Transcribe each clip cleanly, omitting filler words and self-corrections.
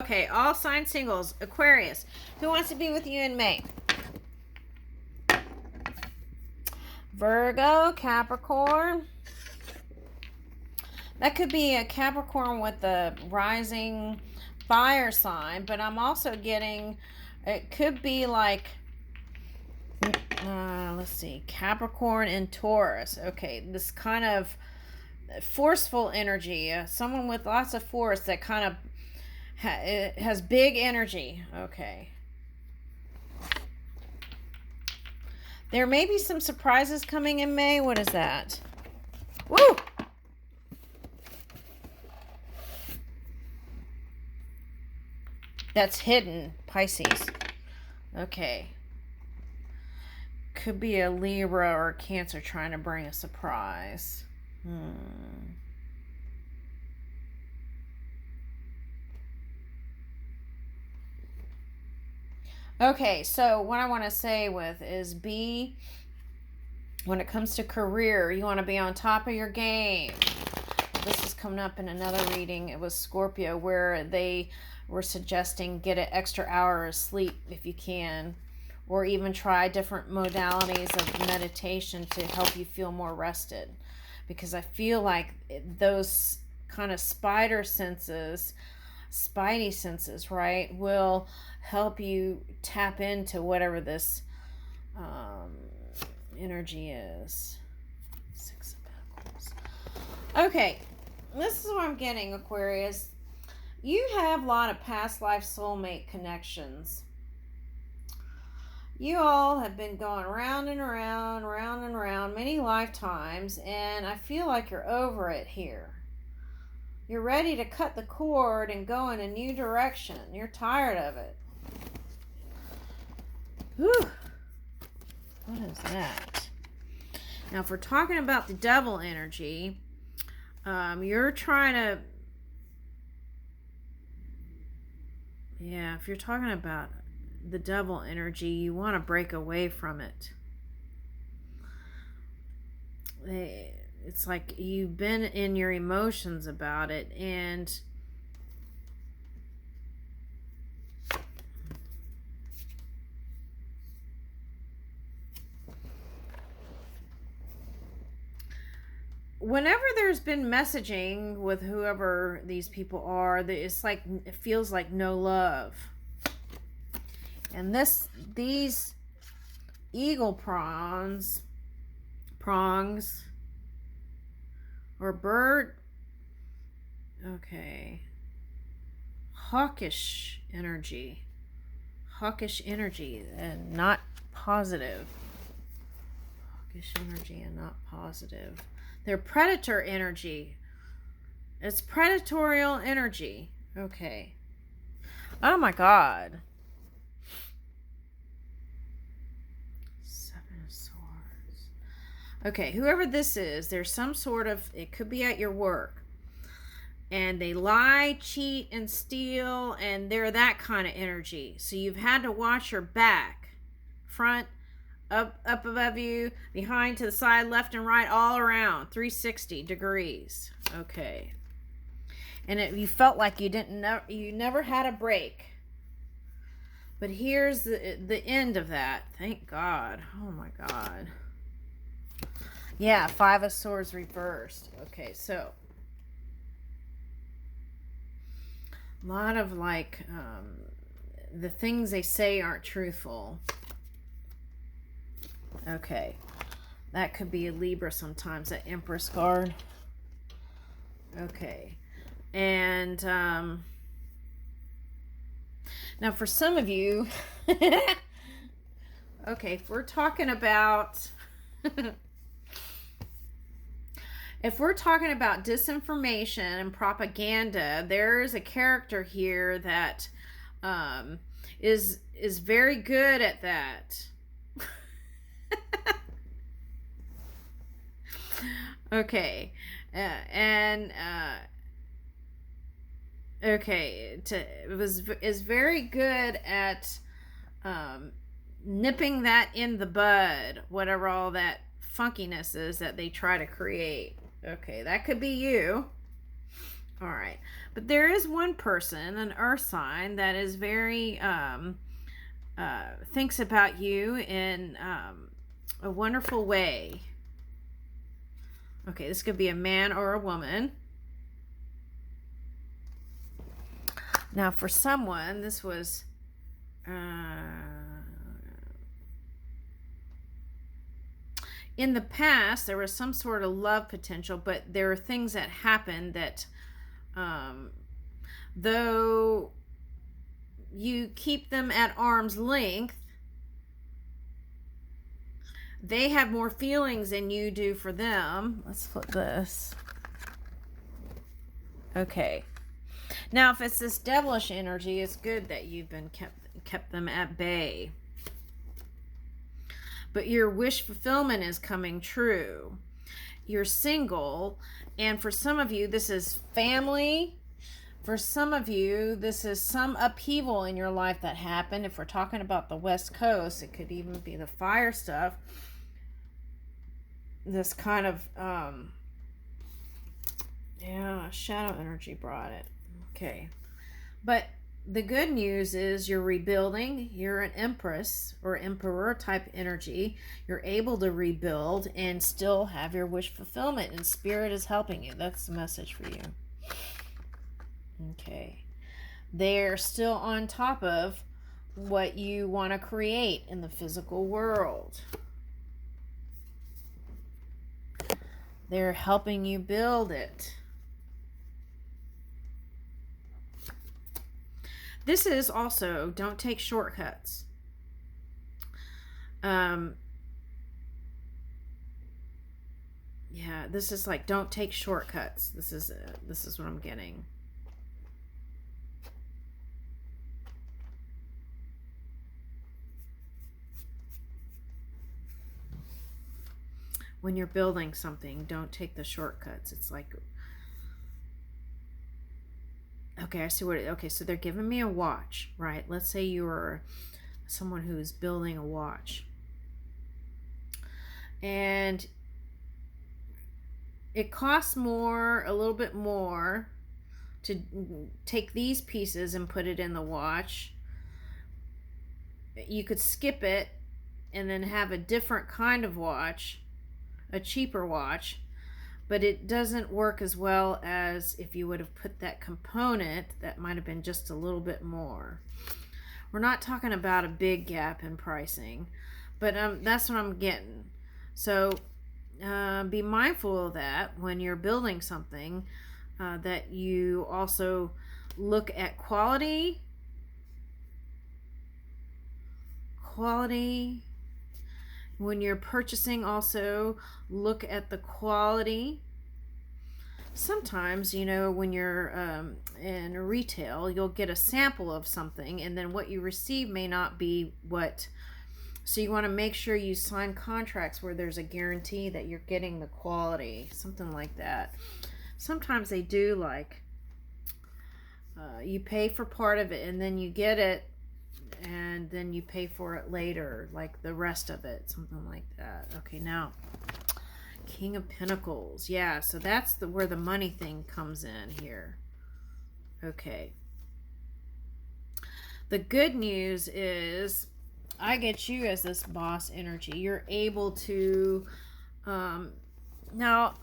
Okay, all sign singles. Aquarius. Who wants to be with you in May? Virgo, Capricorn. That could be a Capricorn with the rising fire sign, but I'm also getting, it could be like, let's see, Capricorn and Taurus. Okay, this kind of forceful energy. Someone with lots of force that kind of it has big energy. Okay. There may be some surprises coming in May. What is that? Woo! That's hidden. Pisces. Okay. Could be a Libra or a Cancer trying to bring a surprise. Okay, so what I want to say with is when it comes to career, you want to be on top of your game. This is coming up in another reading. It was Scorpio, where they were suggesting get an extra hour of sleep if you can, or even try different modalities of meditation to help you feel more rested. Because I feel like those kind of spidey senses, right, will help you tap into whatever this energy is. Six of Pentacles. Okay, this is what I'm getting, Aquarius. You have a lot of past life soulmate connections. You all have been going round and around, round and around many lifetimes, and I feel like you're over it here. You're ready to cut the cord and go in a new direction. You're tired of it. Whew. What is that? Now, if we're talking about the devil energy, you're trying to... Yeah, if you're talking about the devil energy, you want to break away from it. It's like you've been in your emotions about it, and whenever there's been messaging with whoever these people are, it's like it feels like no love. And these eagle prongs or bird, okay, hawkish energy and not positive. Hawkish energy and not positive. They're predator energy. It's predatorial energy. Okay. Oh my God. Seven of Swords. Okay, whoever this is, there's some sort of, it could be at your work. And they lie, cheat, and steal, and they're that kind of energy. So you've had to watch your back, front, up above you, behind, to the side, left and right, all around, 360 degrees. Okay. And you felt like you never had a break. But here's the end of that. Thank God. Oh my God. Yeah, Five of Swords reversed. Okay, so a lot of like the things they say aren't truthful. Okay, that could be a Libra sometimes, that Empress card. Okay, and now for some of you, okay, if we're talking about disinformation and propaganda, there's a character here that is very good at that. Okay, okay, is very good at nipping that in the bud, whatever all that funkiness is that they try to create. Okay, that could be you. All right. But there is one person, an earth sign, that is very, thinks about you in a wonderful way. Okay, this could be a man or a woman. Now, for someone, this was in the past, there was some sort of love potential, but there are things that happened that, though you keep them at arm's length, they have more feelings than you do for them. Let's flip this. Okay. Now, if it's this devilish energy, it's good that you've been kept them at bay. But your wish fulfillment is coming true. You're single, and for some of you, this is family. For some of you, this is some upheaval in your life that happened. If we're talking about the West Coast, it could even be the fire stuff. This kind of, shadow energy brought it. Okay. But the good news is you're rebuilding. You're an empress or emperor type energy. You're able to rebuild and still have your wish fulfillment, and spirit is helping you. That's the message for you. Okay. They're still on top of what you want to create in the physical world. They're helping you build it. This is also, don't take shortcuts. This is like, don't take shortcuts. This is what I'm getting. When you're building something, don't take the shortcuts. It's like, okay, I see what okay, so they're giving me a watch, right? Let's say you're someone who is building a watch. And it costs more, a little bit more, to take these pieces and put it in the watch. You could skip it and then have a different kind of watch, a cheaper watch, but it doesn't work as well as if you would have put that component that might have been just a little bit more. We're not talking about a big gap in pricing, but that's what I'm getting. So be mindful of that when you're building something, that you also look at quality. When you're purchasing, also look at the quality. Sometimes, when you're in retail, you'll get a sample of something, and then what you receive may not be what. So you want to make sure you sign contracts where there's a guarantee that you're getting the quality, something like that. Sometimes they do, like, you pay for part of it and then you get it, and then you pay for it later, like the rest of it, something like that. Okay, now King of Pentacles. Yeah, so that's where the money thing comes in here. Okay. The good news is I get you as this boss energy. You're able to, now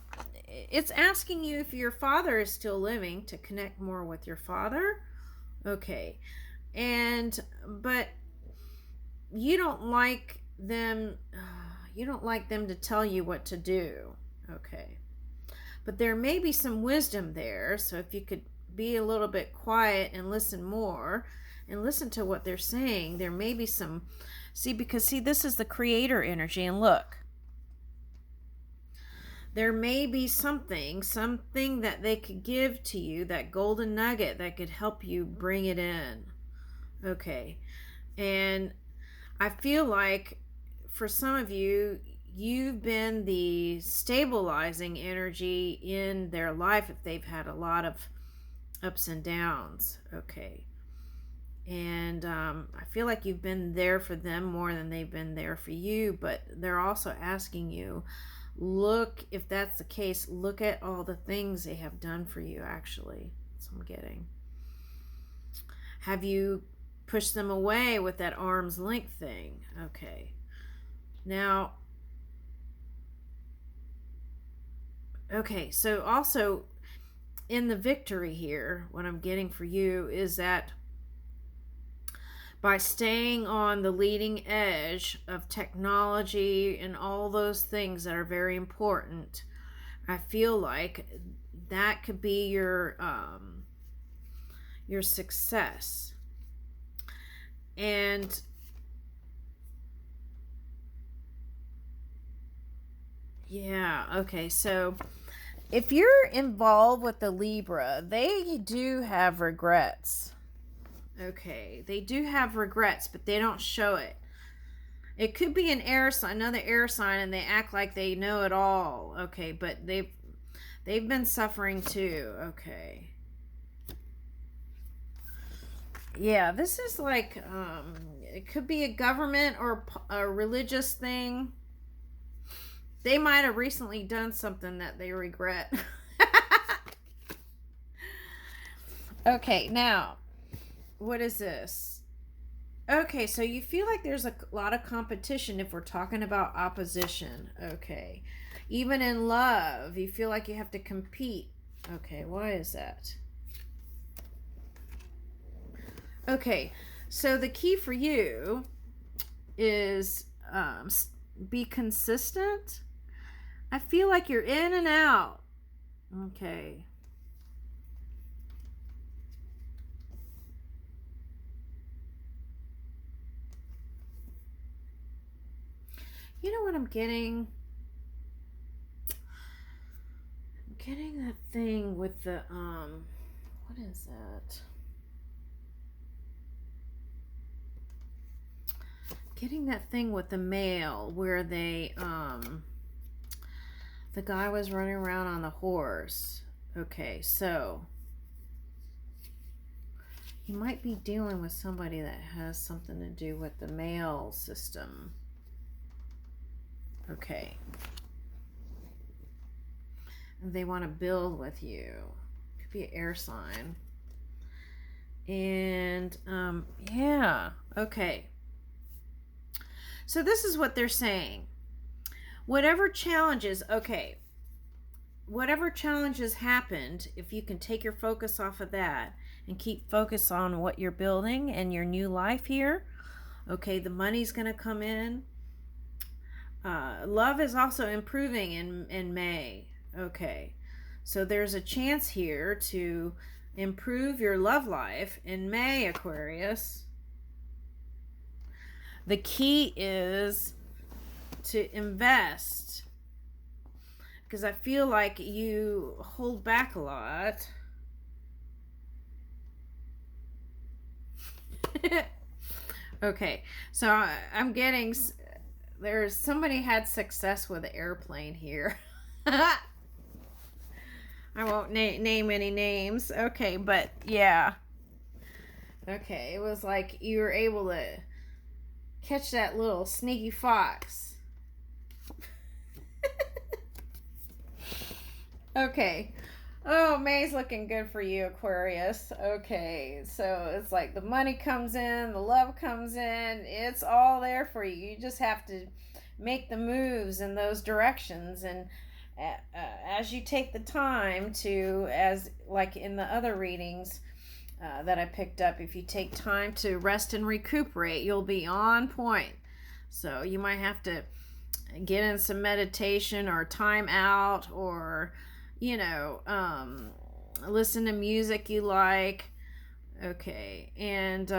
it's asking you if your father is still living to connect more with your father. Okay. But you don't like them to tell you what to do. Okay. But there may be some wisdom there, so if you could be a little bit quiet and listen more and listen to what they're saying, there may be some, because this is the creator energy, and look, there may be something that they could give to you, that golden nugget that could help you bring it in. Okay. And I feel like for some of you, you've been the stabilizing energy in their life if they've had a lot of ups and downs. Okay. And I feel like you've been there for them more than they've been there for you, but they're also asking you, Look, if that's the case, look at all the things they have done for you, actually. That's what I'm getting. Have you pushed them away with that arm's length thing? Okay. Now, okay, so also in the victory here, what I'm getting for you is that by staying on the leading edge of technology and all those things that are very important, I feel like that could be your success. And yeah, okay, so if you're involved with the Libra, they do have regrets. Okay, they do have regrets, but they don't show it. It could be an air sign, another air sign, and they act like they know it all. Okay, but they've been suffering too. Okay. Yeah, this is like it could be a government or a religious thing. They might have recently done something that they regret. Okay, now, what is this? Okay, so you feel like there's a lot of competition if we're talking about opposition. Okay. Even in love, you feel like you have to compete. Okay, why is that? Okay, so the key for you is be consistent. I feel like you're in and out. Okay. You know what I'm getting? I'm getting that thing with the, what is that? Getting that thing with the mail where they, the guy was running around on the horse. Okay, so you might be dealing with somebody that has something to do with the mail system. Okay. And they want to build with you. Could be an air sign. And, yeah. Okay. So this is what they're saying. Whatever challenges, okay. Whatever challenges happened, if you can take your focus off of that and keep focus on what you're building and your new life here, okay, the money's going to come in. Love is also improving in May. Okay, so there's a chance here to improve your love life in May, Aquarius. The key is to invest, because I feel like you hold back a lot. Okay, so I'm getting... There's somebody had success with an airplane here. I won't name any names. Okay, but yeah. Okay, it was like you were able to catch that little sneaky fox. Okay. Oh, May's looking good for you, Aquarius. Okay, so it's like the money comes in, the love comes in, it's all there for you. You just have to make the moves in those directions. And as you take the time to, as like in the other readings that I picked up, if you take time to rest and recuperate, you'll be on point. So you might have to get in some meditation or time out, or you know, listen to music you like. Okay, and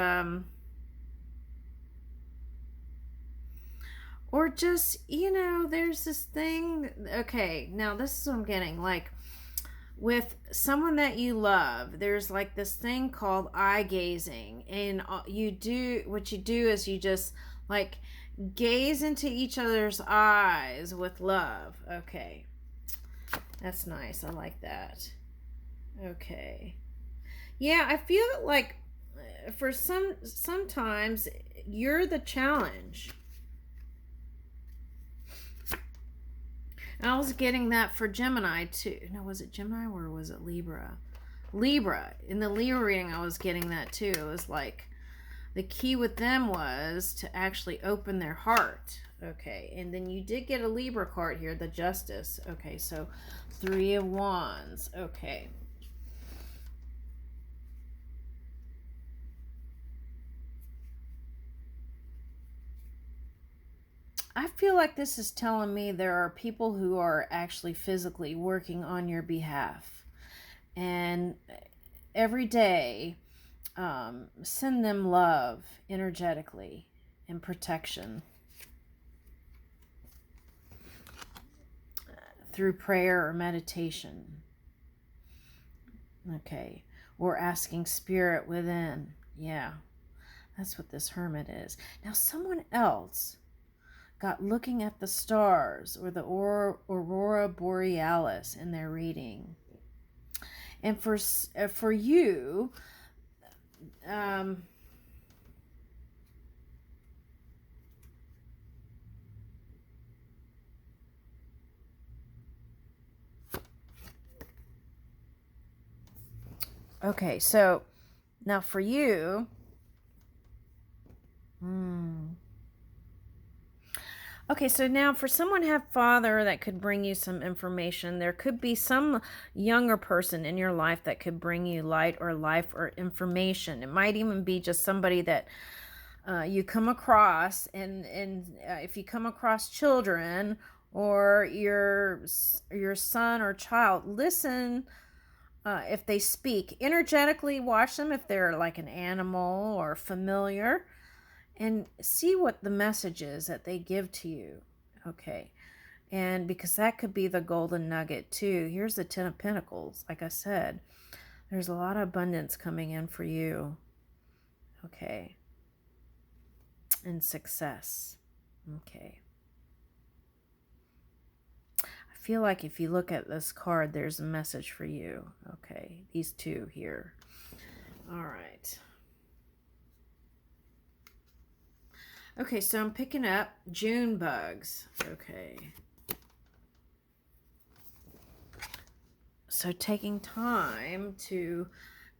or just, you know, there's this thing. Okay, now this is what I'm getting, like with someone that you love, there's like this thing called eye gazing, and you do, what you do is you just like gaze into each other's eyes with love. Okay, that's nice. I like that. Okay. Yeah, I feel like for sometimes you're the challenge. And I was getting that for Gemini too. No, was it Gemini or was it Libra? Libra. In the Libra reading, I was getting that too. It was like the key with them was to actually open their heart. Okay, and then you did get a Libra card here, the Justice. Okay, so 3 of Wands. Okay. I feel like this is telling me there are people who are actually physically working on your behalf. And every day, send them love energetically and protection through prayer or meditation. Okay. Or asking spirit within. Yeah. That's what this Hermit is. Now, someone else got looking at the stars or the aurora borealis in their reading. And for you, okay, so now for you, okay, so now for someone to have father that could bring you some information, there could be some younger person in your life that could bring you light or life or information. It might even be just somebody that you come across, and if you come across children or your son or child, listen. If they speak, energetically watch them if they're like an animal or familiar, and see what the message is that they give to you. Okay. And because that could be the golden nugget too. Here's the 10 of Pentacles. Like I said, there's a lot of abundance coming in for you. Okay. And success. Okay. I feel like if you look at this card, there's a message for you. Okay. These two here. All right. Okay, so I'm picking up June bugs. Okay. So taking time to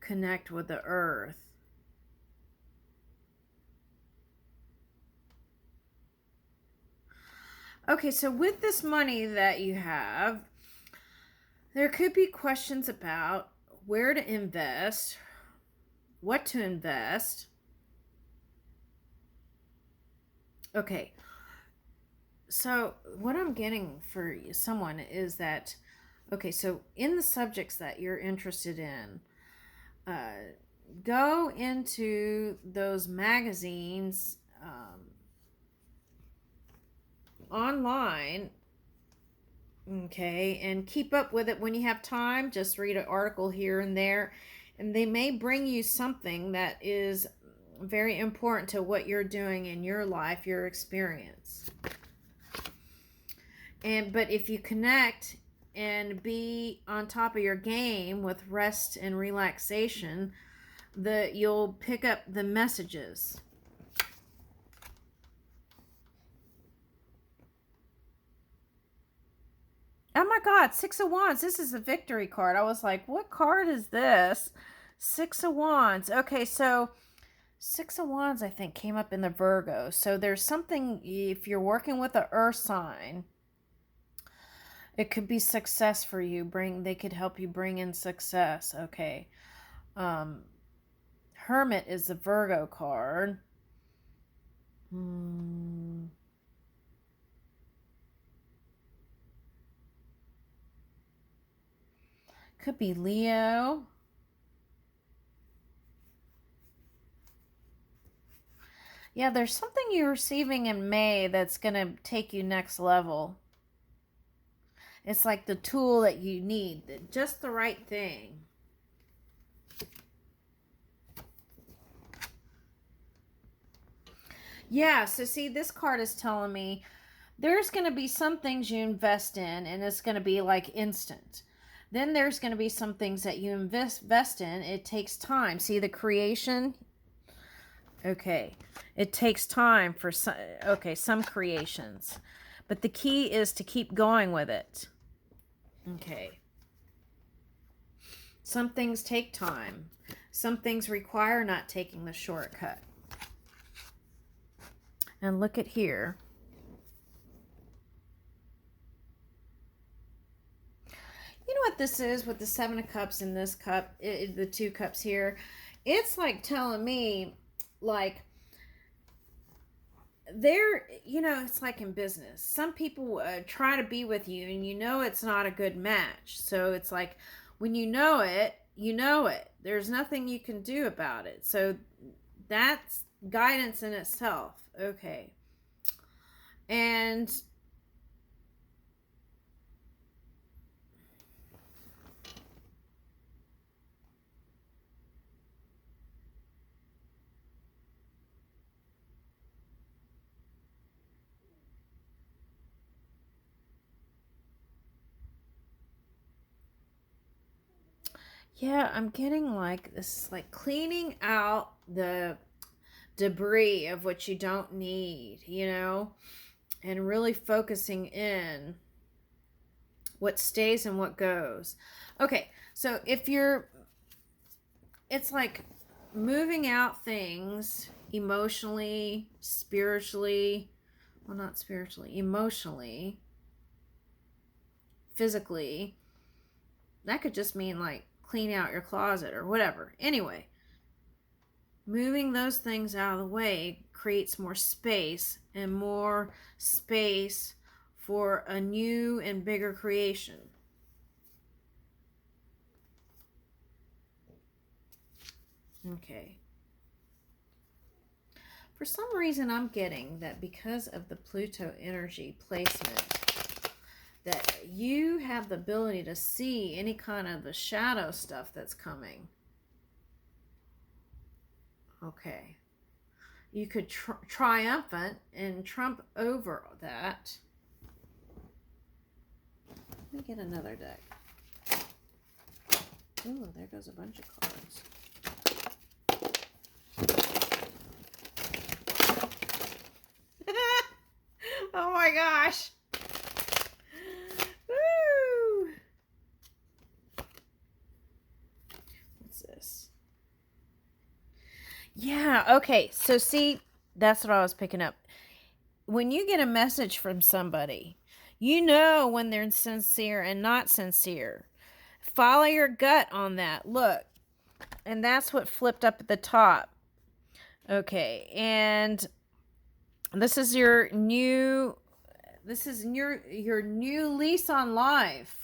connect with the earth. Okay, so with this money that you have, there could be questions about where to invest, what to invest. Okay, so what I'm getting for someone is that, okay, so in the subjects that you're interested in, go into those magazines online, okay, and keep up with it when you have time. Just read an article here and there, and they may bring you something that is very important to what you're doing in your life, your experience. But if you connect and be on top of your game with rest and relaxation, you'll pick up the messages. Oh my God, 6 of Wands. This is a victory card. I was like, what card is this? 6 of Wands. Okay, so 6 of Wands, I think, came up in the Virgo. So there's something, if you're working with an earth sign, it could be success for you. They could help you bring in success. Okay. Hermit is the Virgo card. Could be Leo. Yeah, there's something you're receiving in May that's going to take you next level. It's like the tool that you need, just the right thing. Yeah, so see, this card is telling me there's going to be some things you invest in, and it's going to be like instant. Then there's going to be some things that you invest in. It takes time. See the creation? Okay. It takes time for some creations. But the key is to keep going with it. Okay. Some things take time. Some things require not taking the shortcut. And look at here. You know what this is with the 7 of Cups in this cup, the 2 cups here? It's like telling me, like, it's like in business. Some people try to be with you and you know it's not a good match. So it's like, when you know it, you know it. There's nothing you can do about it. So that's guidance in itself. Okay. And yeah, I'm getting like this, like cleaning out the debris of what you don't need, and really focusing in what stays and what goes. Okay, so it's like moving out things emotionally, spiritually, well, not spiritually, emotionally, physically. That could just mean like clean out your closet or whatever. Anyway, moving those things out of the way creates more space for a new and bigger creation. Okay. For some reason, I'm getting that because of the Pluto energy placement, that you have the ability to see any kind of the shadow stuff that's coming. Okay. You could triumphant and trump over that. Let me get another deck. Ooh, there goes a bunch of cards. Oh my gosh. Woo! What's this? Yeah, okay. So see, that's what I was picking up. When you get a message from somebody, you know when they're sincere and not sincere. Follow your gut on that. Look. And that's what flipped up at the top. Okay, and this is your new lease on life.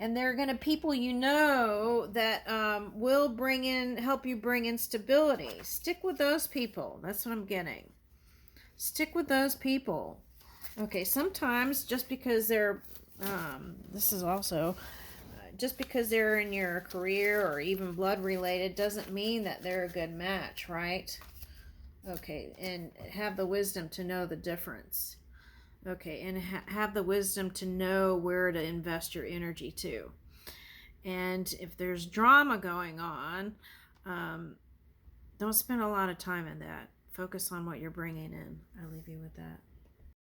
And they're going to people that will help you bring in stability. Stick with those people. That's what I'm getting. Stick with those people. Okay, sometimes just because they're, this is also, just because they're in your career or even blood related doesn't mean that they're a good match, right? Okay, and have the wisdom to know the difference. Okay, and have the wisdom to know where to invest your energy to. And if there's drama going on, don't spend a lot of time in that. Focus on what you're bringing in. I leave you with that.